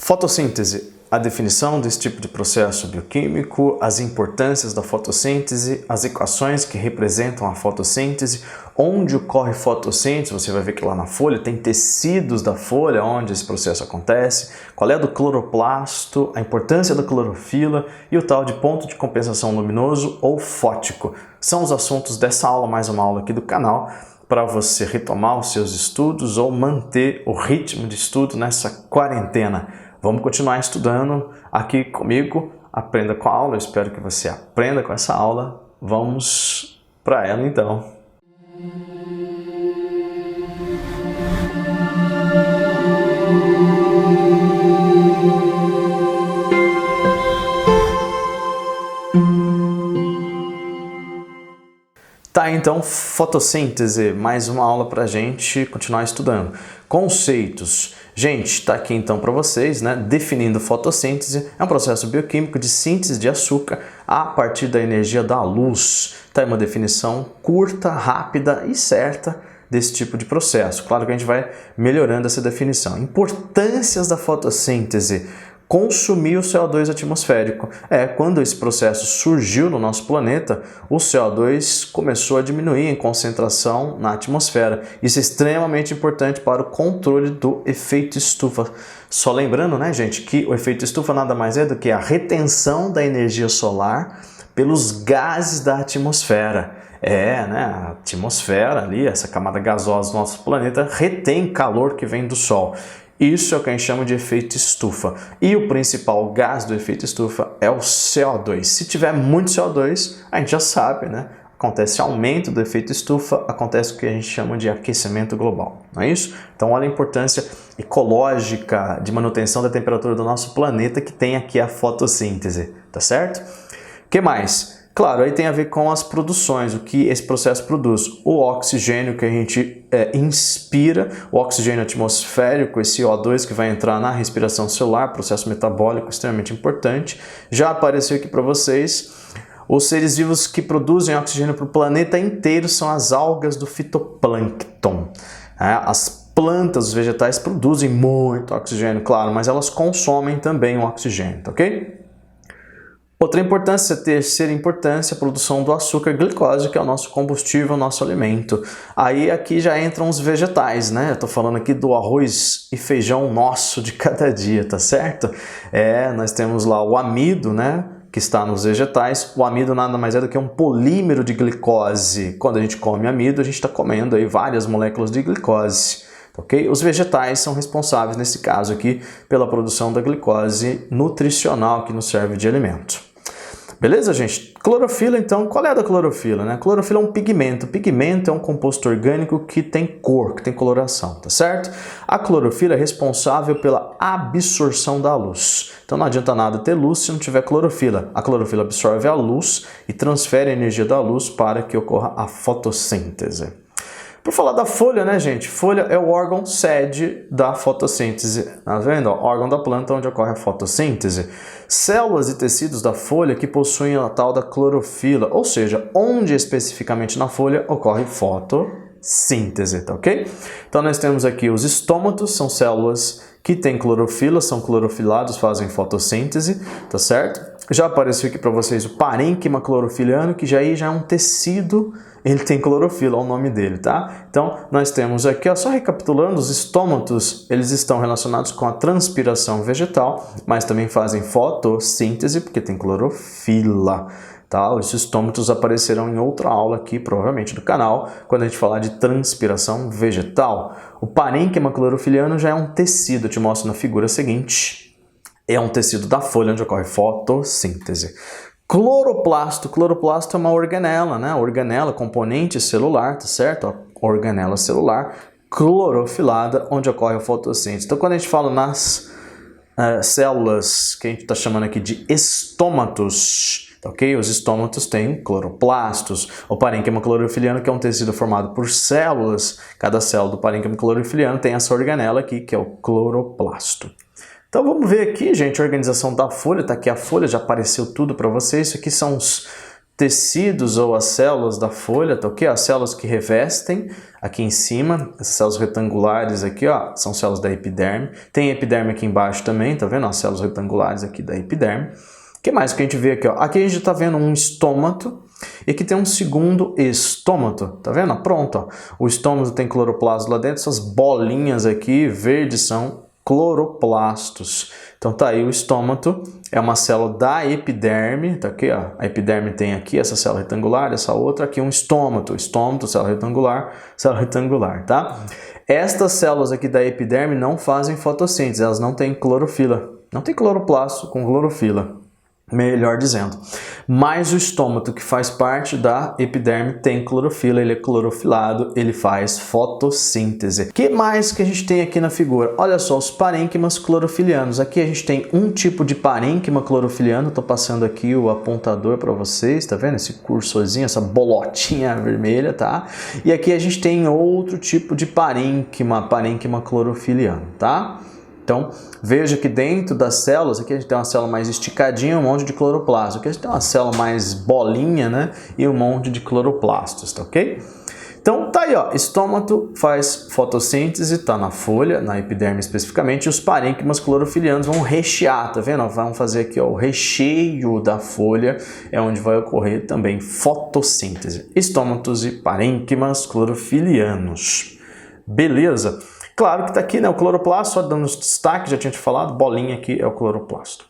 Fotossíntese, a definição desse tipo de processo bioquímico, as importâncias da fotossíntese, as equações que representam a fotossíntese, onde ocorre fotossíntese, você vai ver que lá na folha tem tecidos da folha onde esse processo acontece, qual é do cloroplasto, a importância da clorofila e o tal de ponto de compensação luminoso ou fótico. São os assuntos dessa aula, mais uma aula aqui do canal, para você retomar os seus estudos ou manter o ritmo de estudo nessa quarentena. Vamos continuar estudando aqui comigo, aprenda com a aula, eu espero que você aprenda com essa aula. Vamos para ela então. Tá, então, fotossíntese, mais uma aula para a gente continuar estudando. Conceitos. Gente, tá aqui então para vocês, né? Definindo fotossíntese, é um processo bioquímico de síntese de açúcar a partir da energia da luz. Tá aí uma definição curta, rápida e certa desse tipo de processo. Claro que a gente vai melhorando essa definição. Importâncias da fotossíntese. Consumir o CO2 atmosférico. Quando esse processo surgiu no nosso planeta, o CO2 começou a diminuir em concentração na atmosfera. Isso é extremamente importante para o controle do efeito estufa. Só lembrando, né, gente, que o efeito estufa nada mais é do que a retenção da energia solar pelos gases da atmosfera. A atmosfera ali, essa camada gasosa do nosso planeta, retém calor que vem do Sol. Isso é o que a gente chama de efeito estufa. E o principal gás do efeito estufa é o CO2. Se tiver muito CO2, a gente já sabe, né? Acontece aumento do efeito estufa, acontece o que a gente chama de aquecimento global, não é isso? Então olha a importância ecológica de manutenção da temperatura do nosso planeta que tem aqui a fotossíntese, tá certo? O que mais? Claro, aí tem a ver com as produções, o que esse processo produz. O oxigênio que a gente inspira, o oxigênio atmosférico, esse O2 que vai entrar na respiração celular, processo metabólico extremamente importante. Já apareceu aqui para vocês. Os seres vivos que produzem oxigênio para o planeta inteiro são as algas do fitoplâncton. As plantas, os vegetais produzem muito oxigênio, claro, mas elas consomem também o oxigênio, tá ok? Outra importância, terceira importância, a produção do açúcar glicose, que é o nosso combustível, o nosso alimento. Aí aqui já entram os vegetais, né? Eu tô falando aqui do arroz e feijão nosso de cada dia, tá certo? Nós temos lá o amido, né? Que está nos vegetais. O amido nada mais é do que um polímero de glicose. Quando a gente come amido, a gente está comendo aí várias moléculas de glicose. Okay? Os vegetais são responsáveis, nesse caso aqui, pela produção da glicose nutricional que nos serve de alimento. Beleza, gente? Clorofila, então, qual é a da clorofila, né? Clorofila é um pigmento. Pigmento é um composto orgânico que tem cor, que tem coloração, tá certo? A clorofila é responsável pela absorção da luz. Então não adianta nada ter luz se não tiver clorofila. A clorofila absorve a luz e transfere a energia da luz para que ocorra a fotossíntese. Por falar da folha, né, gente? Folha é o órgão sede da fotossíntese. Tá vendo? Órgão da planta onde ocorre a fotossíntese. Células e tecidos da folha que possuem a tal da clorofila, ou seja, onde especificamente na folha ocorre fotossíntese, tá ok? Então nós temos aqui os estômatos, são células que têm clorofila, são clorofilados, fazem fotossíntese, tá certo? Já apareceu aqui para vocês o parênquima clorofiliano, que já é um tecido, ele tem clorofila, é o nome dele, tá? Então, nós temos aqui, ó, só recapitulando, os estômatos, eles estão relacionados com a transpiração vegetal, mas também fazem fotossíntese, porque tem clorofila, tá? Os estômatos aparecerão em outra aula aqui, provavelmente do canal, quando a gente falar de transpiração vegetal. O parênquima clorofiliano já é um tecido, eu te mostro na figura seguinte. É um tecido da folha onde ocorre fotossíntese. Cloroplasto. Cloroplasto é uma organela, né? Organela, componente celular, tá certo? A organela celular clorofilada, onde ocorre a fotossíntese. Então, quando a gente fala nas células que a gente está chamando aqui de estômatos, ok? Os estômatos têm cloroplastos. O parênquima clorofiliano, que é um tecido formado por células. Cada célula do parênquima clorofiliano tem essa organela aqui, que é o cloroplasto. Então vamos ver aqui, gente, a organização da folha. Tá aqui a folha, já apareceu tudo para vocês. Isso aqui são os tecidos ou as células da folha, tá ok? As células que revestem aqui em cima, essas células retangulares aqui, ó, são células da epiderme. Tem epiderme aqui embaixo também, tá vendo? As células retangulares aqui da epiderme. O que mais que a gente vê aqui, ó? Aqui a gente tá vendo um estômato e aqui tem um segundo estômato, tá vendo? Pronto, ó. O estômato tem cloroplasto lá dentro, essas bolinhas aqui verdes são cloroplastos. Então tá aí o estômato, é uma célula da epiderme, tá aqui, ó. A epiderme tem aqui essa célula retangular, essa outra aqui um estômato, célula retangular, tá? Estas células aqui da epiderme não fazem fotossíntese, elas não têm clorofila, não tem cloroplasto com clorofila, melhor dizendo. Mas o estômato, que faz parte da epiderme, tem clorofila, ele é clorofilado, ele faz fotossíntese. O que mais que a gente tem aqui na figura? Olha só, os parênquimas clorofilianos. Aqui a gente tem um tipo de parênquima clorofiliano, estou passando aqui o apontador para vocês, tá vendo? Esse cursorzinho, essa bolotinha vermelha, tá? E aqui a gente tem outro tipo de parênquima clorofiliano, tá? Então, veja que dentro das células, aqui a gente tem uma célula mais esticadinha, um monte de cloroplasto. Aqui a gente tem uma célula mais bolinha, né? E um monte de cloroplastos, tá ok? Então, tá aí, ó. Estômato faz fotossíntese, tá na folha, na epiderme especificamente, e os parênquimas clorofilianos vão rechear, tá vendo? Vão fazer aqui, ó, o recheio da folha, é onde vai ocorrer também fotossíntese. Estômatos e parênquimas clorofilianos. Beleza? Claro que está aqui, né, o cloroplasto, só dando os destaques, já tinha te falado, bolinha aqui é o cloroplasto.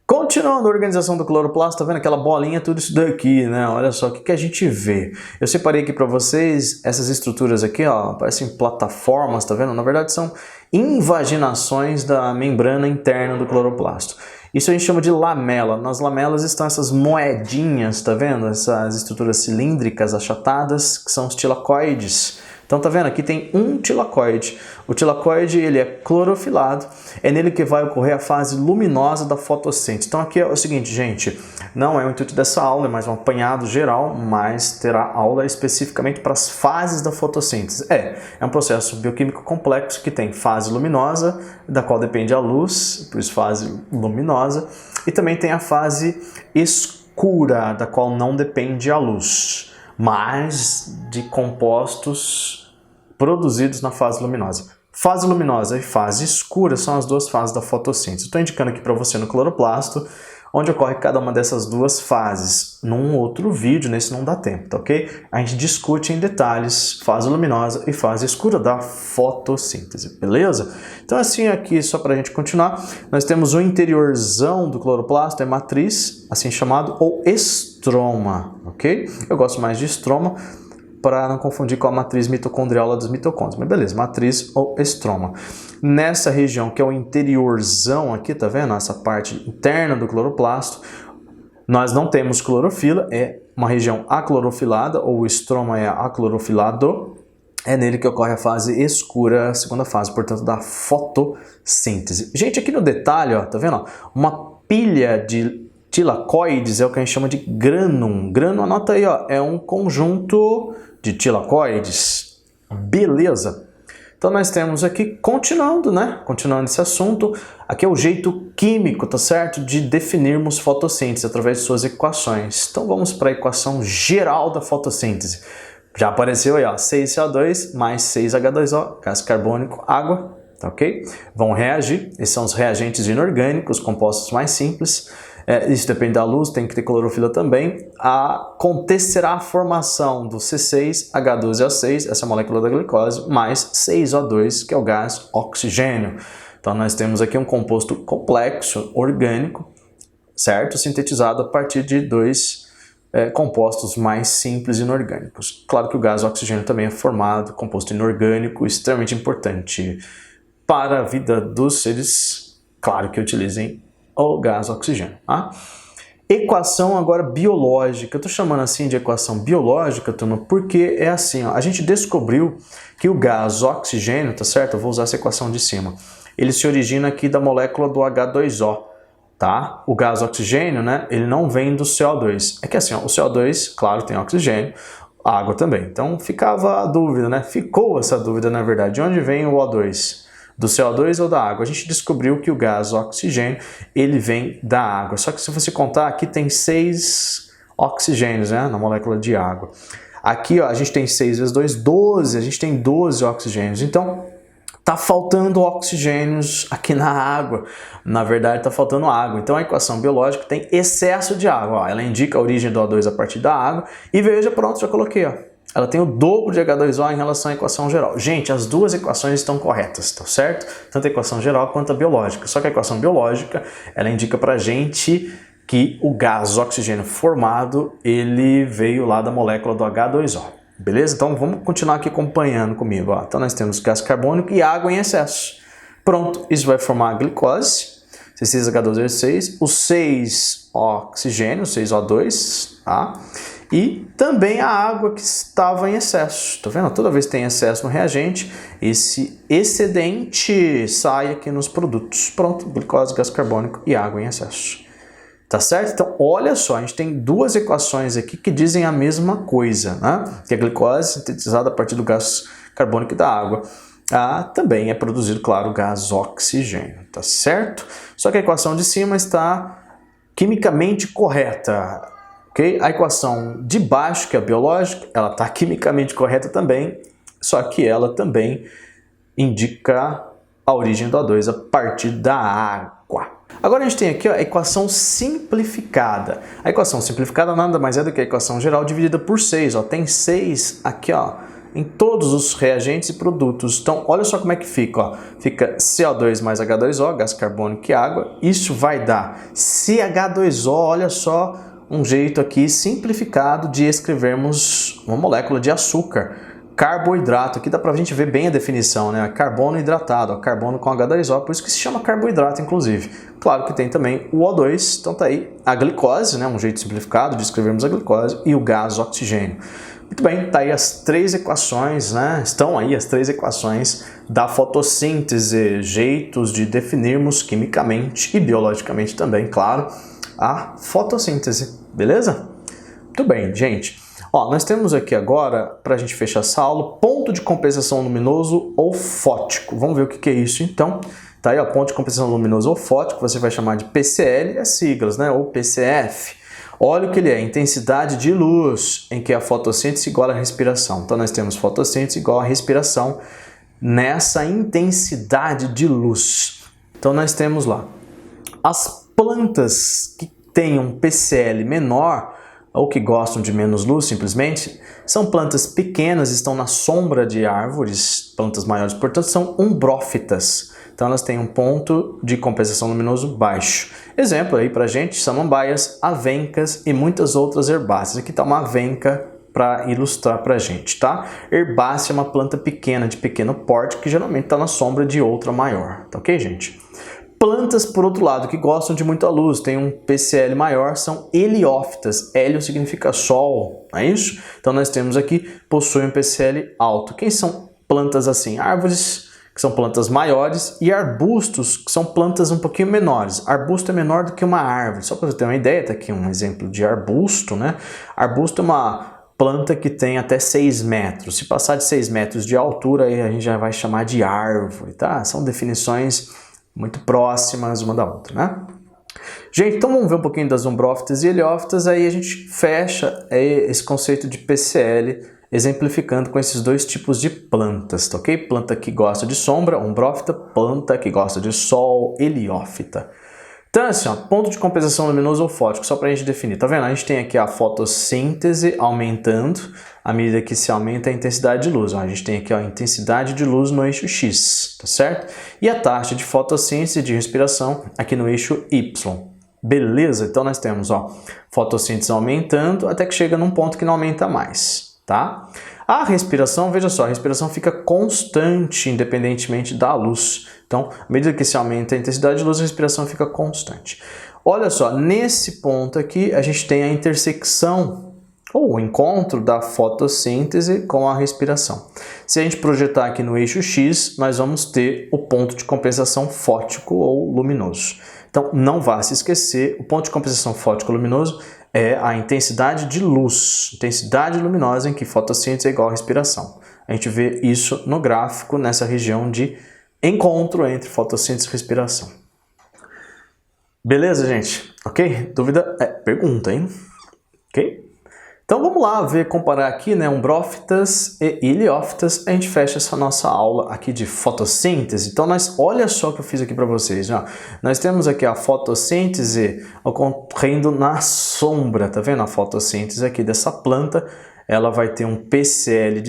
Continuando a organização do cloroplasto, tá vendo aquela bolinha, tudo isso daqui, né? Olha só, o que a gente vê? Eu separei aqui para vocês essas estruturas aqui, ó, parecem plataformas, tá vendo? Na verdade são invaginações da membrana interna do cloroplasto. Isso a gente chama de lamela. Nas lamelas estão essas moedinhas, tá vendo? Essas estruturas cilíndricas achatadas, que são os tilacoides. Então tá vendo? Aqui tem um tilacoide. O tilacoide, ele é clorofilado, é nele que vai ocorrer a fase luminosa da fotossíntese. Então aqui é o seguinte, gente, não é o intuito dessa aula, é mais um apanhado geral, mas terá aula especificamente para as fases da fotossíntese. É um processo bioquímico complexo que tem fase luminosa, da qual depende a luz, por isso fase luminosa, e também tem a fase escura, da qual não depende a luz, mas de compostos produzidos na fase luminosa. Fase luminosa e fase escura são as duas fases da fotossíntese. Estou indicando aqui para você no cloroplasto, onde ocorre cada uma dessas duas fases. Num outro vídeo, nesse não dá tempo, tá ok? A gente discute em detalhes fase luminosa e fase escura da fotossíntese, beleza? Então assim aqui, só para a gente continuar, nós temos o interiorzão do cloroplasto, é matriz, assim chamado, ou estroma, ok? Eu gosto mais de estroma, para não confundir com a matriz mitocondrial lá dos mitocôndrios. Mas beleza, matriz ou estroma. Nessa região que é o interiorzão aqui, tá vendo? Essa parte interna do cloroplasto, nós não temos clorofila, é uma região aclorofilada, ou o estroma é aclorofilado. É nele que ocorre a fase escura, a segunda fase, portanto, da fotossíntese. Gente, aqui no detalhe, ó, tá vendo? Ó, uma pilha de tilacoides é o que a gente chama de grânum. Grânum, anota aí, ó, é um conjunto de tilacoides. Beleza. Então nós temos aqui, continuando, né? Continuando esse assunto, aqui é o jeito químico, tá certo? De definirmos fotossíntese através de suas equações. Então vamos para a equação geral da fotossíntese. Já apareceu aí, ó, 6CO2 mais 6H2O, gás carbônico, água, tá ok? Vão reagir, esses são os reagentes inorgânicos, compostos mais simples. Isso depende da luz, tem que ter clorofila também. Acontecerá a formação do C6H12O6, essa é a molécula da glicose, mais 6O2, que é o gás oxigênio. Então nós temos aqui um composto complexo, orgânico, certo? Sintetizado a partir de dois compostos mais simples inorgânicos. Claro que o gás oxigênio também é formado, composto inorgânico, extremamente importante para a vida dos seres, claro que utilizem o gás oxigênio. Tá? Equação agora biológica. Eu estou chamando assim de equação biológica, turma, porque é assim, ó, a gente descobriu que o gás oxigênio, tá certo? Eu vou usar essa equação de cima. Ele se origina aqui da molécula do H2O, tá? O gás oxigênio, né? Ele não vem do CO2. É que assim, ó, o CO2, claro, tem oxigênio, a água também. Então ficava a dúvida, né? Ficou essa dúvida, na verdade. De onde vem o O2? Do CO2 ou da água? A gente descobriu que o gás oxigênio, ele vem da água. Só que se você contar, aqui tem 6 oxigênios, né, na molécula de água. Aqui, ó, a gente tem 6 vezes 2, 12, a gente tem 12 oxigênios. Então, tá faltando oxigênios aqui na água. Na verdade, tá faltando água. Então, a equação biológica tem excesso de água. Ó, ela indica a origem do O2 a partir da água. E veja, pronto, já coloquei, ó. Ela tem o dobro de H2O em relação à equação geral. Gente, as duas equações estão corretas, tá certo? Tanto a equação geral quanto a biológica. Só que a equação biológica, ela indica pra gente que o gás oxigênio formado, ele veio lá da molécula do H2O. Beleza? Então vamos continuar aqui acompanhando comigo. Ó. Então nós temos gás carbônico e água em excesso. Pronto, isso vai formar a glicose, C6H12O6, o 6 oxigênio, 6O2, tá? E também a água que estava em excesso. Tá vendo? Toda vez que tem excesso no reagente, esse excedente sai aqui nos produtos. Pronto, glicose, gás carbônico e água em excesso. Tá certo? Então, olha só, a gente tem duas equações aqui que dizem a mesma coisa, né? Que a glicose, sintetizada a partir do gás carbônico e da água, também é produzido, claro, gás oxigênio, tá certo? Só que a equação de cima está quimicamente correta, ok? A equação de baixo, que é a biológica, ela está quimicamente correta também, só que ela também indica a origem do O2 a partir da água. Agora a gente tem aqui, ó, a equação simplificada. A equação simplificada nada mais é do que a equação geral dividida por 6. Ó. Tem 6 aqui, ó, em todos os reagentes e produtos. Então, olha só como é que fica. Ó. Fica CO2 mais H2O, gás carbônico e água. Isso vai dar CH2O, olha só, um jeito aqui simplificado de escrevermos uma molécula de açúcar. Carboidrato, aqui dá pra gente ver bem a definição, né? Carbono hidratado, ó, carbono com H2O, por isso que se chama carboidrato, inclusive. Claro que tem também o O2, então tá aí a glicose, né? Um jeito simplificado de escrevermos a glicose, e o gás oxigênio. Muito bem, tá aí as três equações, né? Estão aí as três equações da fotossíntese, jeitos de definirmos quimicamente e biologicamente também, claro, a fotossíntese, beleza? Muito bem, gente. Ó, nós temos aqui agora, para a gente fechar essa aula, ponto de compensação luminoso ou fótico. Vamos ver o que é isso então. Tá aí, ó, ponto de compensação luminoso ou fótico, você vai chamar de PCL, as siglas, né? Ou PCF. Olha o que ele é, intensidade de luz, em que a fotossíntese igual à respiração. Então nós temos fotossíntese igual à respiração nessa intensidade de luz. Então nós temos lá as plantas que têm um PCL menor, ou que gostam de menos luz, simplesmente, são plantas pequenas, estão na sombra de árvores, plantas maiores, portanto, são umbrófitas. Então, elas têm um ponto de compensação luminoso baixo. Exemplo aí pra gente, samambaias, avencas e muitas outras herbáceas. Aqui tá uma avenca para ilustrar pra gente, tá? Herbácea é uma planta pequena, de pequeno porte, que geralmente está na sombra de outra maior, tá ok, gente? Plantas, por outro lado, que gostam de muita luz, têm um PCL maior, são heliófitas. Hélio significa sol, não é isso? Então nós temos aqui, possuem um PCL alto. Quem são plantas assim? Árvores, que são plantas maiores, e arbustos, que são plantas um pouquinho menores. Arbusto é menor do que uma árvore. Só para você ter uma ideia, tá aqui um exemplo de arbusto, né? Arbusto é uma planta que tem até 6 metros. Se passar de 6 metros de altura, aí a gente já vai chamar de árvore, tá? São definições muito próximas uma da outra, né? Gente, então vamos ver um pouquinho das umbrófitas e heliófitas, aí a gente fecha esse conceito de PCL, exemplificando com esses dois tipos de plantas, tá ok? Planta que gosta de sombra, umbrófita, planta que gosta de sol, heliófita. Então, assim, ó, ponto de compensação luminoso ou fótico, só para a gente definir. Tá vendo? A gente tem aqui a fotossíntese aumentando à medida que se aumenta a intensidade de luz. Ó, a gente tem aqui ó, a intensidade de luz no eixo X, tá certo? E a taxa de fotossíntese de respiração aqui no eixo Y. Beleza? Então nós temos ó, fotossíntese aumentando até que chega num ponto que não aumenta mais, tá? A respiração, veja só, a respiração fica constante independentemente da luz. Então, à medida que se aumenta a intensidade de luz, a respiração fica constante. Olha só, nesse ponto aqui, a gente tem a intersecção, ou o encontro da fotossíntese com a respiração. Se a gente projetar aqui no eixo X, nós vamos ter o ponto de compensação fótico ou luminoso. Então, não vá se esquecer, o ponto de compensação fótico luminoso é a intensidade de luz, intensidade luminosa em que fotossíntese é igual a respiração. A gente vê isso no gráfico, nessa região de encontro entre fotossíntese e respiração. Beleza, gente? Ok? Dúvida? Pergunta, hein? ok? Então vamos lá ver, comparar aqui, né, umbrófitas e heliófitas. A gente fecha essa nossa aula aqui de fotossíntese. Então olha só o que eu fiz aqui para vocês. Ó. Nós temos aqui a fotossíntese ocorrendo na sombra, tá vendo? A fotossíntese aqui dessa planta, ela vai ter um PCF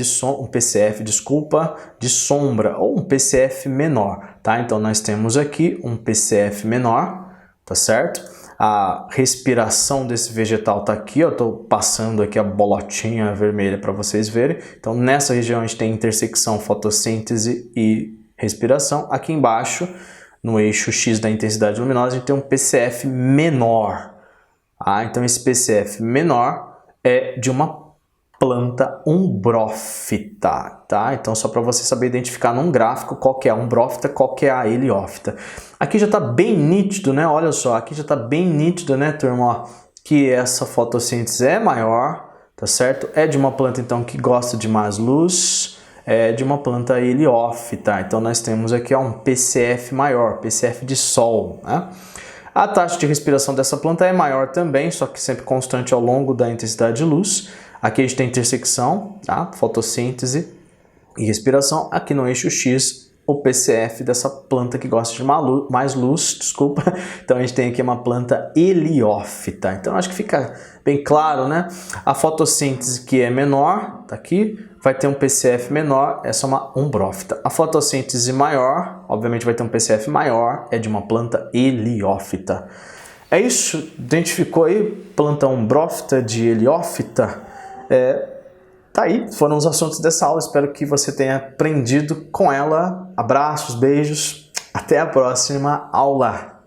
de sombra, ou um PCF menor, tá? Então nós temos aqui um PCF menor, tá certo? A respiração desse vegetal está aqui, eu estou passando aqui a bolotinha vermelha para vocês verem. Então, nessa região a gente tem intersecção fotossíntese e respiração. Aqui embaixo, no eixo X da intensidade luminosa, a gente tem um PCF menor. Então, esse PCF menor é de uma planta umbrófita, tá? Então, só para você saber identificar num gráfico qual que é a umbrófita, qual que é a heliófita. Aqui já está bem nítido, né? Olha só, aqui já está bem nítido, né, turma? Ó, que essa fotossíntese é maior, tá certo? É de uma planta, então, que gosta de mais luz, é de uma planta heliófita. Então, nós temos aqui ó, um PCF maior, PCF de sol, né? A taxa de respiração dessa planta é maior também, só que sempre constante ao longo da intensidade de luz. Aqui a gente tem intersecção, tá? Fotossíntese e respiração. Aqui no eixo X, o PCF dessa planta que gosta de mais luz, desculpa. Então a gente tem aqui uma planta heliófita. Então acho que fica bem claro, né? A fotossíntese que é menor, tá aqui, vai ter um PCF menor, essa é uma umbrófita. A fotossíntese maior, obviamente vai ter um PCF maior, é de uma planta heliófita. É isso, identificou aí planta umbrófita de heliófita? Tá aí, foram os assuntos dessa aula, espero que você tenha aprendido com ela. Abraços, beijos, até a próxima aula!